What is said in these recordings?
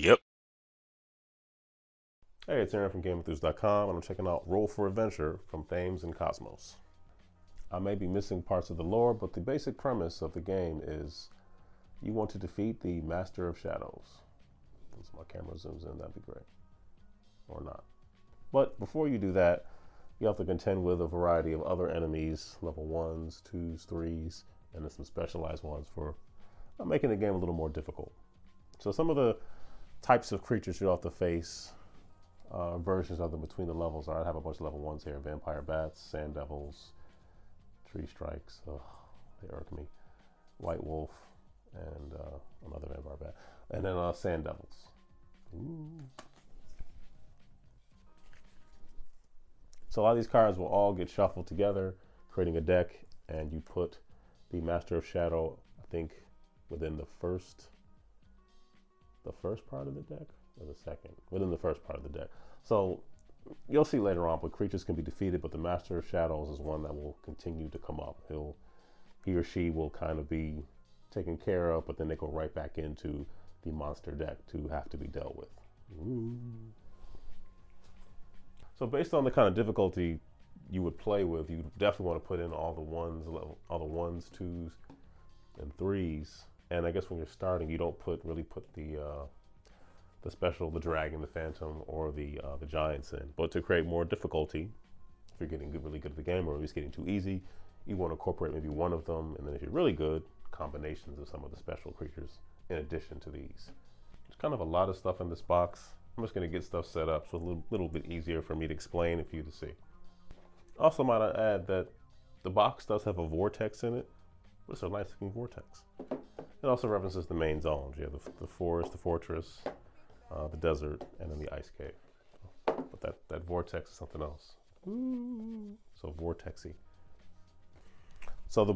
Yep. Hey, it's Aaron from GameEnthus.com, and I'm checking out Roll For Adventure from Thames and Cosmos. I may be missing parts of the lore, but the basic premise of the game is you want to defeat the Master of Shadows. Once my camera zooms in, that'd be great. Or not. But before you do that, you have to contend with a variety of other enemies, level 1s, 2s, 3s, and then some specialized ones for making the game a little more difficult. So some of the types of creatures you have to face, versions of them between the levels are, I have a bunch of level 1s here: vampire bats, sand devils, tree strikes, they irk me, white wolf, and another vampire bat, and then sand devils. Ooh. So a lot of these cards will all get shuffled together, creating a deck, and you put the Master of Shadow, I think, within the first part of the deck, or the second? Within the first part of the deck. So you'll see later on, but creatures can be defeated, but the Master of Shadows is one that will continue to come up. He or she will kind of be taken care of, but then they go right back into the monster deck to have to be dealt with. Ooh. So based on the kind of difficulty you would play with, you definitely want to put in all the ones, twos, and threes. And I guess when you're starting, you don't really put the special, the dragon, the phantom, or the giants in. But to create more difficulty, if you're getting really good at the game, or it's getting too easy, you want to incorporate maybe one of them, and then if you're really good, combinations of some of the special creatures in addition to these. There's kind of a lot of stuff in this box. I'm just going to get stuff set up so it's a little bit easier for me to explain and for you to see. Also, might I add that the box does have a vortex in it. It's a nice looking vortex. It also references the main zones. You have the forest, the fortress, the desert, and then the ice cave. But that vortex is something else. Ooh. So vortexy. So the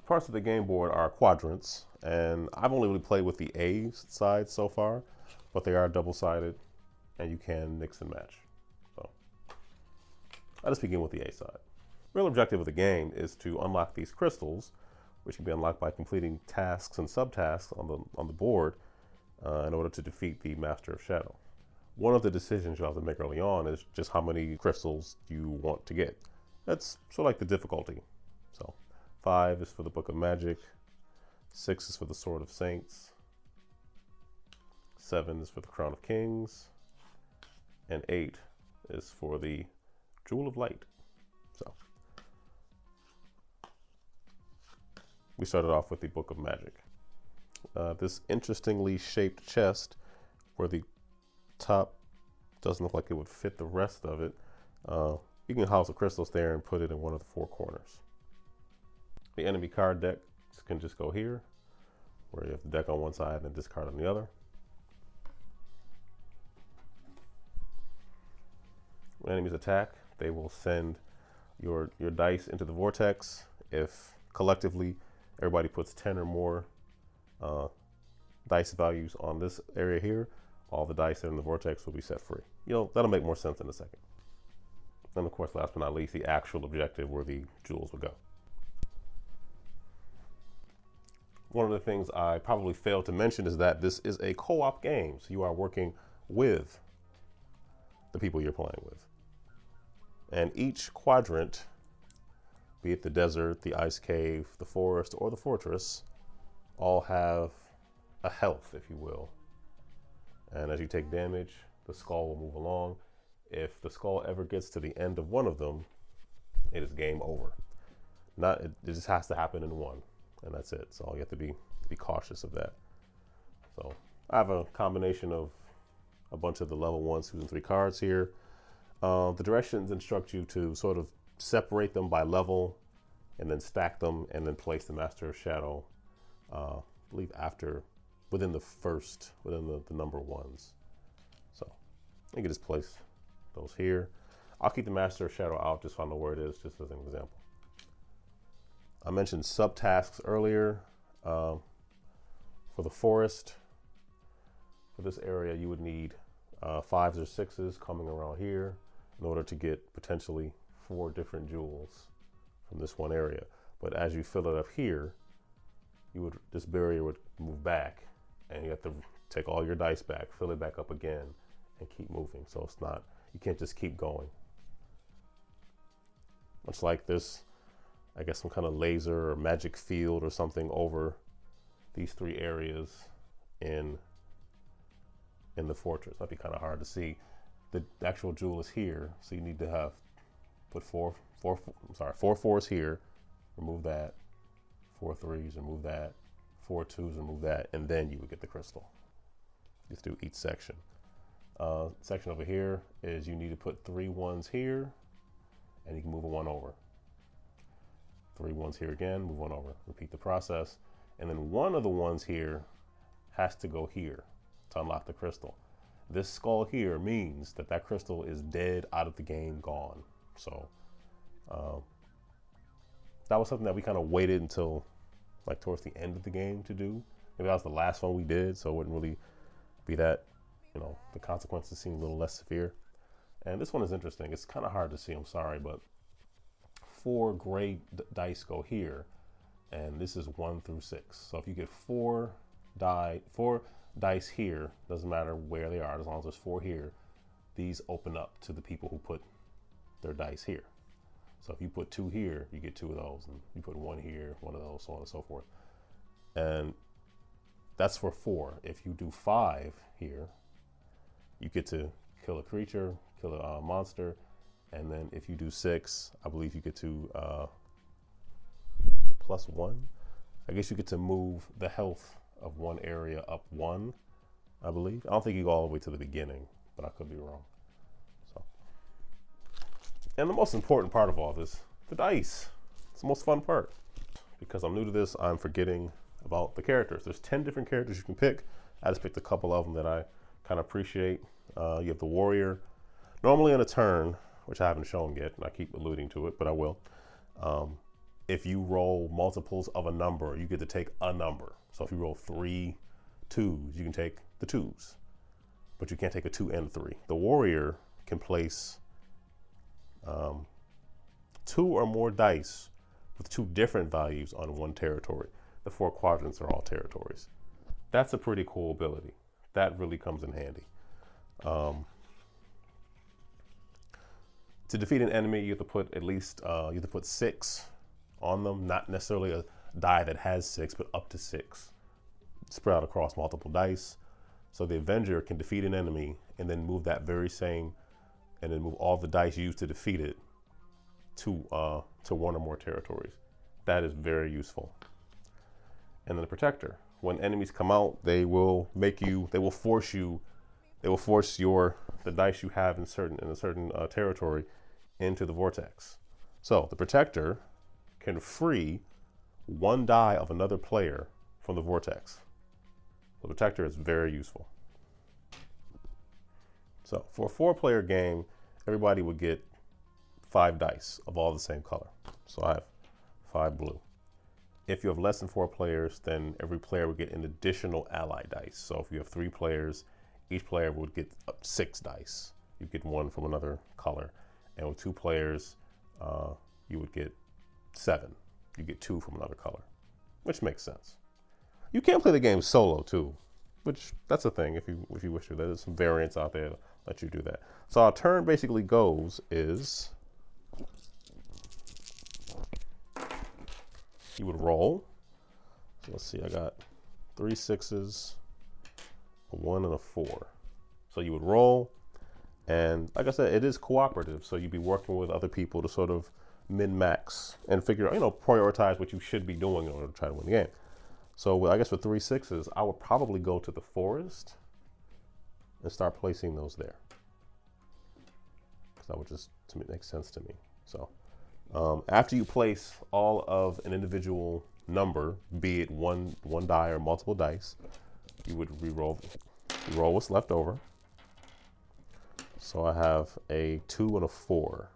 parts of the game board are quadrants, and I've only really played with the A side so far, but they are double-sided, and you can mix and match. So I'll just begin with the A side. Real objective of the game is to unlock these crystals, which can be unlocked by completing tasks and subtasks on the board in order to defeat the Master of Shadow. One of the decisions you'll have to make early on is just how many crystals you want to get. That's sort of like the difficulty. So 5 is for the Book of Magic, 6 is for the Sword of Saints, 7 is for the Crown of Kings, and 8 is for the Jewel of Light. So we started off with the Book of Magic. This interestingly shaped chest, where the top doesn't look like it would fit the rest of it, you can house the crystals there and put it in one of the 4 corners. The enemy card deck can just go here, where you have the deck on one side and discard on the other. When enemies attack, they will send your dice into the vortex. If collectively everybody puts 10 or more dice values on this area here, all the dice that are in the vortex will be set free. That'll make more sense in a second. And of course, last but not least, the actual objective where the jewels will go. One of the things I probably failed to mention is that this is a co-op game, so you are working with the people you're playing with. And each quadrant, be it the desert, the ice cave, the forest, or the fortress, all have a health, if you will. And as you take damage, the skull will move along. If the skull ever gets to the end of one of them, it is game over. It just has to happen in one, and that's it. So you have to be cautious of that. So I have a combination of a bunch of the level 1, 2, and 3 cards here. The directions instruct you to sort of separate them by level, and then stack them, and then place the Master of Shadow, I believe within the number 1s. So you can just place those here. I'll keep the Master of Shadow out just so I know where it is, just as an example. I mentioned subtasks earlier. For the forest, for this area, you would need 5s or 6s coming around here in order to get potentially 4 different jewels from this one area. But as you fill it up here, this barrier would move back, and you have to take all your dice back, fill it back up again, and keep moving. So it's not, you can't just keep going. Much like this, I guess some kind of laser or magic field or something over these 3 areas in the fortress. That'd be kind of hard to see. The actual jewel is here, so you need to have put four fours here, remove that, 4 3s, remove that, 4 2s, remove that, and then you would get the crystal. Just do each section. Section over here is you need to put 3 1s here, and you can move a 1 over. 3 1s here again, move 1 over. Repeat the process, and then one of the ones here has to go here to unlock the crystal. This skull here means that that crystal is dead, out of the game, gone. So that was something that we kind of waited until like towards the end of the game to do. Maybe that was the last one we did, so it wouldn't really be that, you know, the consequences seem a little less severe. And this one is interesting. It's kind of hard to see, I'm sorry, but 4 gray dice go here, and this is 1 through 6. So if you get 4 dice here, doesn't matter where they are, as long as there's 4 here, these open up to the people who put their dice here. So if you put 2 here, you get 2 of those, and you put 1 here, 1 of those, so on and so forth. And that's for 4. If you do 5 here, you get to kill a creature, kill a monster, and then if you do 6, I believe you get to +1. I guess you get to move the health of one area up 1, I believe. I don't think you go all the way to the beginning, but I could be wrong. So, and the most important part of all this, the dice. It's the most fun part. Because I'm new to this, I'm forgetting about the characters. There's 10 different characters you can pick. I just picked a couple of them that I kind of appreciate. You have the warrior. Normally on a turn, which I haven't shown yet, and I keep alluding to it, but I will. If you roll multiples of a number, you get to take a number. So if you roll 3 2s, you can take the 2s, but you can't take a 2 and a 3. The warrior can place 2 or more dice with 2 different values on one territory. The 4 quadrants are all territories. That's a pretty cool ability. That really comes in handy. To defeat an enemy, you have to put at least you have to put 6 on them, not necessarily a die that has 6, but up to 6, spread out across multiple dice. So the Avenger can defeat an enemy and then move that very same, and then move all the dice used to defeat it to 1 or more territories. That is very useful. And then the Protector. When enemies come out, they will force the dice you have in a certain territory into the vortex. So the Protector can free 1 die of another player from the vortex. The Protector is very useful. So for a 4-player game, everybody would get 5 dice of all the same color. So I have 5 blue. If you have less than 4 players, then every player would get an additional ally dice. So if you have 3 players, each player would get 6 dice. You get 1 from another color. And with 2 players, you would get 7. You get 2 from another color, which makes sense. You can play the game solo too, which that's a thing if you wish to. There's some variants out there that let you do that. So our turn basically goes is you would roll. So let's see, I got 3 6s, a 1 and a 4. So you would roll, and like I said, it is cooperative. So you'd be working with other people to sort of min-max and figure out, prioritize what you should be doing in order to try to win the game. So I guess with 3 6s, I would probably go to the forest and start placing those there. Because that would just make sense to me. So after you place all of an individual number, be it one die or multiple dice, you would roll what's left over. So I have a 2 and a 4.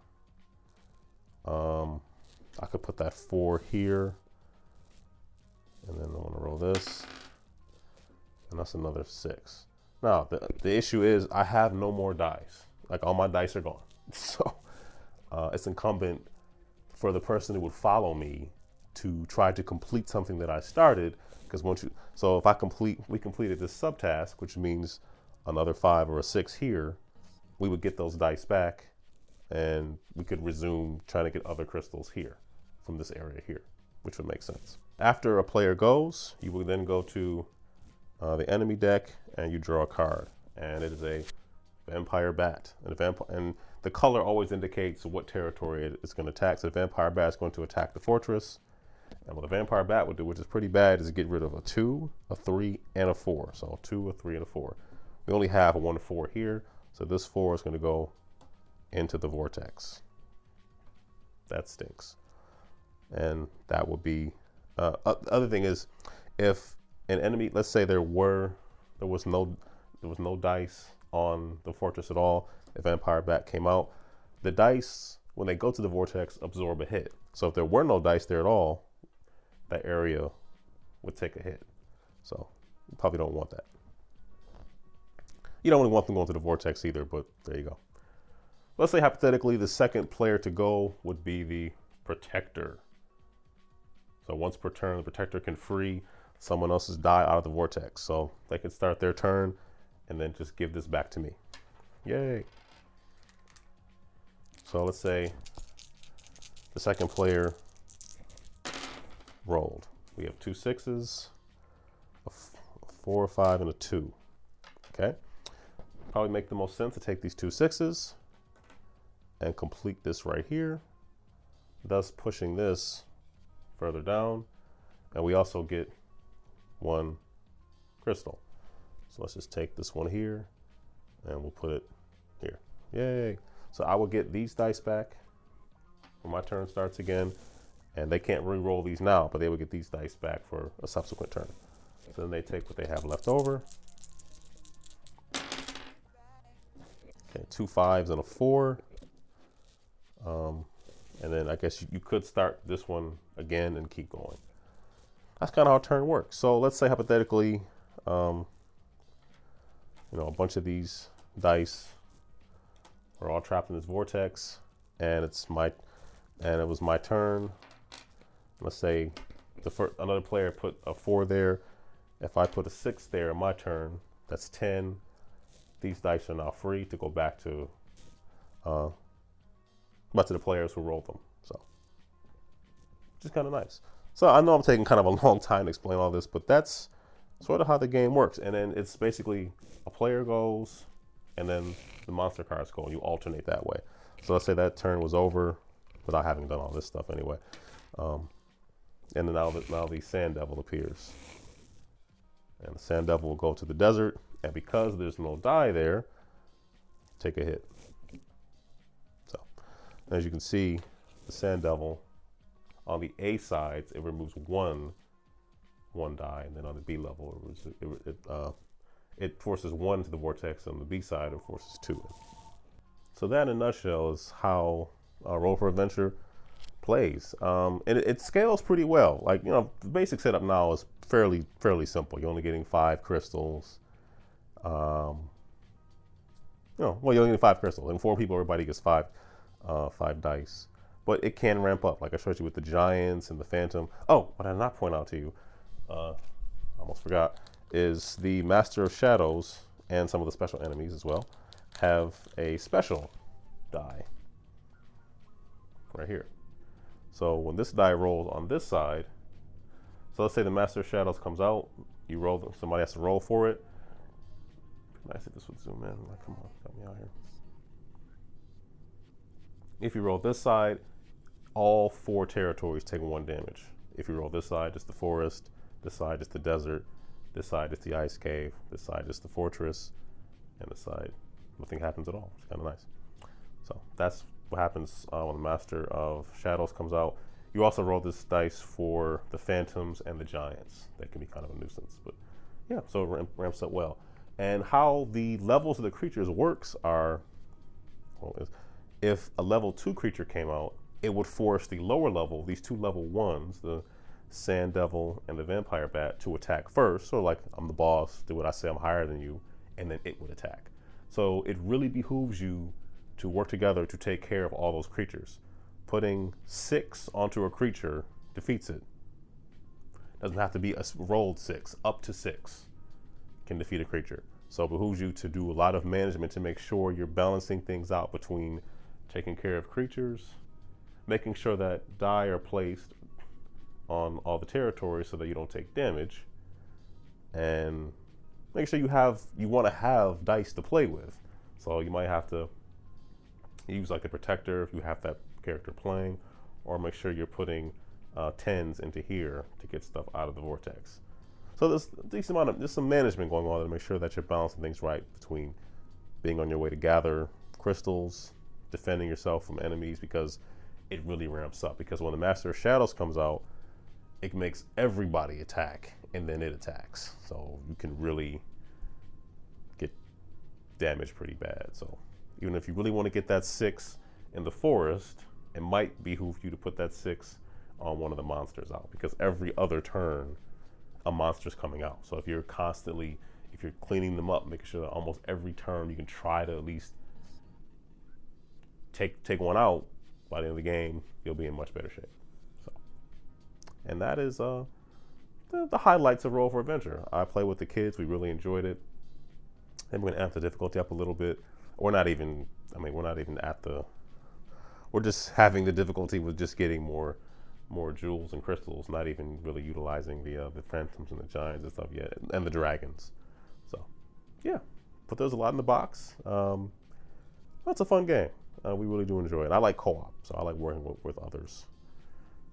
I could put that 4 here, and then I'm gonna roll this, and that's another 6. Now the issue is I have no more dice. Like, all my dice are gone. So it's incumbent for the person who would follow me to try to complete something that I started. Because so if we completed this subtask, which means another 5 or a 6 here, we would get those dice back and we could resume trying to get other crystals here from this area here, which would make sense. After a player goes, you will then go to the enemy deck and you draw a card, and it is a vampire bat. And the color always indicates what territory it's going to attack. So the vampire bat is going to attack the fortress. And what a vampire bat would do, which is pretty bad, is get rid of a 2, a 3, and a 4. So a 2, a 3, and a 4. We only have a 1 4 here, so this 4 is going to go into the vortex. That stinks. And that would be other thing is, if an enemy, let's say there was no dice on the fortress at all, a vampire bat came out, the dice when they go to the vortex absorb a hit. So if there were no dice there at all, that area would take a hit. So you probably don't want that. You don't really want them going to the vortex either, but there you go. Let's say hypothetically the second player to go would be the protector. So once per turn, the protector can free someone else's die out of the vortex. So they can start their turn and then just give this back to me. Yay. So let's say the second player rolled. We have 2 6s, a 4, a 5, and a 2. Okay. Probably make the most sense to take these 2 6s and complete this right here, thus pushing this further down, and we also get 1 crystal. So let's just take this one here and we'll put it here. Yay. So I will get these dice back when my turn starts again, and they can't re-roll these now, but they will get these dice back for a subsequent turn. So then they take what they have left over. Okay, 2 5s and a 4. And then I guess you could start this one again and keep going. That's kind of how a turn works. So let's say hypothetically, a bunch of these dice are all trapped in this vortex, and it was my turn. Let's say another player put a 4 there. If I put a 6 there in my turn, that's 10. These dice are now free to go back to the players who rolled them. So, which is kind of nice. So I know I'm taking kind of a long time to explain all this, but that's sort of how the game works. And then it's basically a player goes, and then the monster cards go, and you alternate that way. So let's say that turn was over without having done all this stuff anyway. And then now the Sand Devil appears. And the Sand Devil will go to the desert, and because there's no die there, take a hit. So, as you can see, the Sand Devil, on the A sides, it removes one die, and then on the B level, it forces 1 to the vortex. On the B side, it forces 2 in. So that, in a nutshell, is how Roll for Adventure plays. And it scales pretty well. Like, the basic setup now is fairly simple. You're only getting 5 crystals. You're only getting 5 crystals. And 4 people, everybody gets 5 dice. But it can ramp up, like I showed you with the giants and the phantom. Oh, what I did not point out to you, almost forgot, is the Master of Shadows and some of the special enemies as well have a special die right here. So when this die rolls on this side, so let's say the Master of Shadows comes out, you roll, somebody has to roll for it. Nice if this would zoom in. Like, come on, help me out here. If you roll this side, all 4 territories take 1 damage. If you roll this side, just the forest, this side, just the desert, this side, just the ice cave, this side, just the fortress, and this side, nothing happens at all, which is kind of nice. So that's what happens when the Master of Shadows comes out. You also roll this dice for the phantoms and the giants. That can be kind of a nuisance, but yeah, so it ramps up well. And how the levels of the creatures works are, if a level 2 creature came out, it would force the lower level, these 2 level 1s, the Sand Devil and the Vampire Bat, to attack first. So like, I'm the boss, do what I say, I'm higher than you, and then it would attack. So it really behooves you to work together to take care of all those creatures. Putting 6 onto a creature defeats it. Doesn't have to be a rolled 6. Up to 6 can defeat a creature. So it behooves you to do a lot of management to make sure you're balancing things out between taking care of creatures, making sure that die are placed on all the territories so that you don't take damage, and make sure you want to have dice to play with. So you might have to use like a protector if you have that character playing, or make sure you're putting 10s into here to get stuff out of the vortex. So there's a decent amount of, there's some management going on to make sure that you're balancing things right between being on your way to gather crystals, defending yourself from enemies, because it really ramps up. Because when the Master of Shadows comes out, it makes everybody attack, and then it attacks. So you can really get damaged pretty bad. So even if you really want to get that 6 in the forest, it might behoove you to put that 6 on one of the monsters out, because every other turn a monster's coming out. So if you're cleaning them up, making sure that almost every turn you can try to at least take one out, by the end of the game you'll be in much better shape. So, and that is the highlights of Roll for Adventure. I played with the kids, we really enjoyed it, and we're gonna amp the difficulty up a little bit. We're not even at the, we're just having the difficulty with just getting more jewels and crystals, not even really utilizing the phantoms and the giants and stuff yet, and the dragons. So yeah, but there's a lot in the box. That's a fun game. We really do enjoy it. I like co-op, so I like working with others,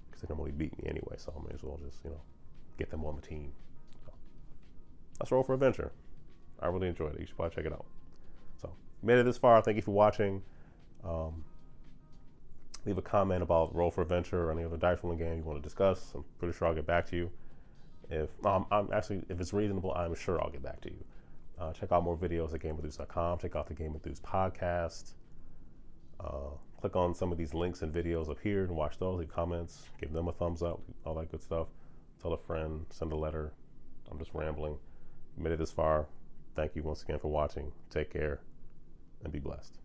because they normally beat me anyway, so I may as well just, get them on the team. So that's Roll for Adventure. I really enjoyed it. You should probably check it out. So if you made it this far, thank you for watching. Leave a comment about Roll for Adventure or any other dice rolling game you want to discuss. I'm pretty sure I'll get back to you. If it's reasonable, I'm sure I'll get back to you. Check out more videos at GameEnthus.com. Check out the GameEnthus podcast. Click on some of these links and videos up here and watch those. Leave comments, give them a thumbs up, all that good stuff. Tell a friend, send a letter. I'm just rambling. You made it this far. Thank you once again for watching. Take care and be blessed.